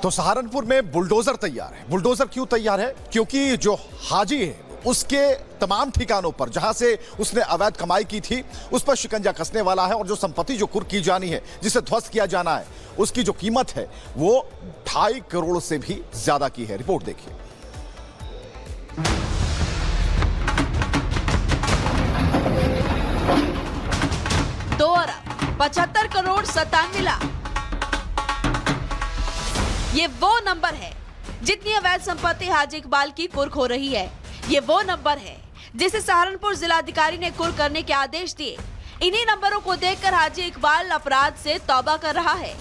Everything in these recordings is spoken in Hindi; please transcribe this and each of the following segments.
तो सहारनपुर में बुलडोजर तैयार है। बुलडोजर क्यों तैयार है? क्योंकि जो हाजी है उसके तमाम ठिकानों पर जहां से उसने अवैध कमाई की थी उस पर शिकंजा कसने वाला है और जो संपत्ति जो कुर्क की जानी है, जिसे ध्वस्त किया जाना है, उसकी जो कीमत है वो 2.5 करोड़ से भी ज्यादा की है। रिपोर्ट देखिए। $2.75 करोड़ 97 लाख। ये वो नंबर है जितनी अवैध संपत्ति हाजी इकबाल की कुर्क हो रही है। ये वो नंबर है जिसे सहारनपुर जिलाधिकारी ने कुर्क करने के आदेश दिए। इन्हीं नंबरों को देखकर हाजी इकबाल अपराध से तौबा कर रहा है।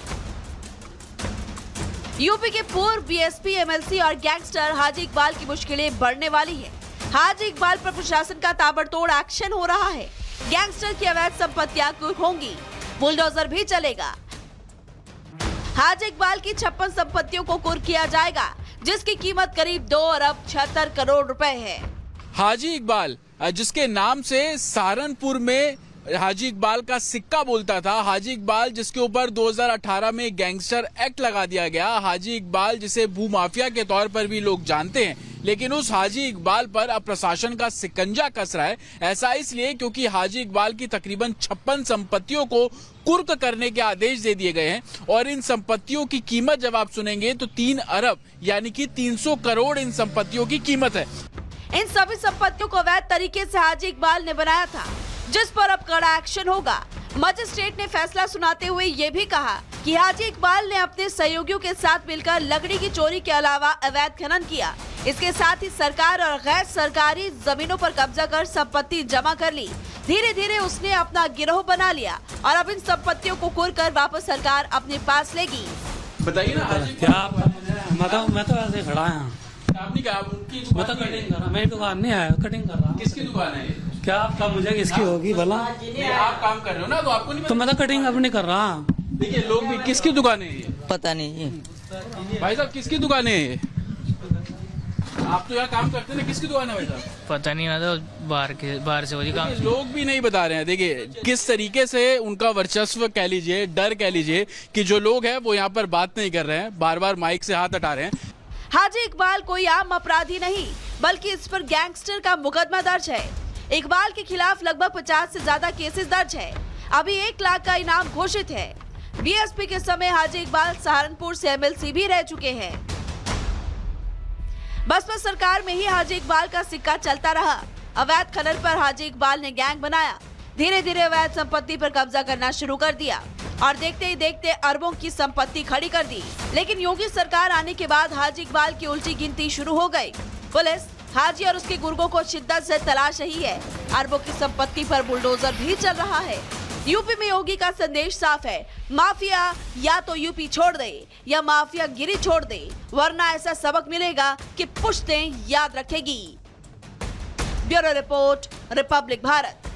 यूपी के पूर्व बीएसपी, एमएलसी और गैंगस्टर हाजी इकबाल की मुश्किलें बढ़ने वाली है। हाजी इकबाल पर प्रशासन का ताबड़तोड़ एक्शन हो रहा है। गैंगस्टर की अवैध संपत्तियां कुर्क होंगी, बुलडोजर भी चलेगा। हाजी इकबाल की 56 संपत्तियों को कुर्क किया जाएगा, जिसकी कीमत करीब 2.76 करोड़ रुपए है। हाजी इकबाल, जिसके नाम से सहारनपुर में हाजी इकबाल का सिक्का बोलता था, हाजी इकबाल जिसके ऊपर 2018 में गैंगस्टर एक्ट लगा दिया गया, हाजी इकबाल जिसे भूमाफिया के तौर पर भी लोग जानते हैं, लेकिन उस हाजी इकबाल पर अब प्रशासन का शिकंजा कस रहा है। ऐसा इसलिए क्योंकि हाजी इकबाल की तकरीबन 56 संपत्तियों को कुर्क करने के आदेश दे दिए गए हैं और इन संपत्तियों की कीमत जब आप सुनेंगे तो 3 अरब यानी कि 300 करोड़ इन संपत्तियों की कीमत है। इन सभी संपत्तियों को अवैध तरीके से हाजी इकबाल ने बनाया था, जिस पर अब कड़ा एक्शन होगा। मजिस्ट्रेट ने फैसला सुनाते हुए ये भी कहा कि हाजी इकबाल ने अपने सहयोगियों के साथ मिलकर लकड़ी की चोरी के अलावा अवैध खनन किया। इसके साथ ही सरकार और गैर सरकारी जमीनों पर कब्जा कर संपत्ति जमा कर ली। धीरे धीरे उसने अपना गिरोह बना लिया और अब इन संपत्तियों को कुर्क कर वापस सरकार अपने पास लेगी। बताइए ना हाजी क्या मैं तो ऐसे खड़ा है। आपने कहा उनकी मैं तो कटिंग कर रहा, मेरी दुकान नहीं आया, कटिंग कर रहा। किसकी दुकान है? क्या आपका मुझे किसकी होगी भला? आप काम कर रहे हो ना, तो आपको नहीं तो मैं तो कटिंग अपनी कर रहा। देखिए लोग भी, किसकी दुकान है ये? पता नहीं भाई साहब, किसकी दुकान है ये? आप तो यहाँ काम करते हैं ना, किसकी दुकान है भाई साहब? पता नहीं, मैं तो बाहर से वही काम। लोग भी नहीं बता रहे हैं। देखिए किस तरीके से उनका वर्चस्व कह लीजिए, डर कह लीजिए कि जो लोग हैं वो यहाँ पर बात नहीं कर रहे हैं, बार बार माइक से हाथ हटा रहे हैं। हाजी इकबाल कोई आम अपराधी नहीं, बल्कि इस पर गैंगस्टर का मुकदमा दर्ज है। इकबाल के खिलाफ लगभग 50 से ज्यादा केसेस दर्ज है। अभी 1 लाख का इनाम घोषित है। बीएसपी के समय हाजी इकबाल सहारनपुर से एमएलसी भी रह चुके हैं। बसपा सरकार में ही हाजी इकबाल का सिक्का चलता रहा। अवैध खनन पर हाजी इकबाल ने गैंग बनाया, धीरे धीरे अवैध संपत्ति पर कब्जा करना शुरू कर दिया और देखते ही देखते अरबों की संपत्ति खड़ी कर दी। लेकिन योगी सरकार आने के बाद हाजी इकबाल की उल्टी गिनती शुरू हो गई। पुलिस हाजी और उसके गुर्गों को शिद्दत से तलाश रही है। अरबों की संपत्ति पर बुलडोजर भी चल रहा है। यूपी में योगी का संदेश साफ है, माफिया या तो यूपी छोड़ दे या माफिया गिरी छोड़ दे, वरना ऐसा सबक मिलेगा कि पुश्तें याद रखेगी। Bureau report, Republic Bharat.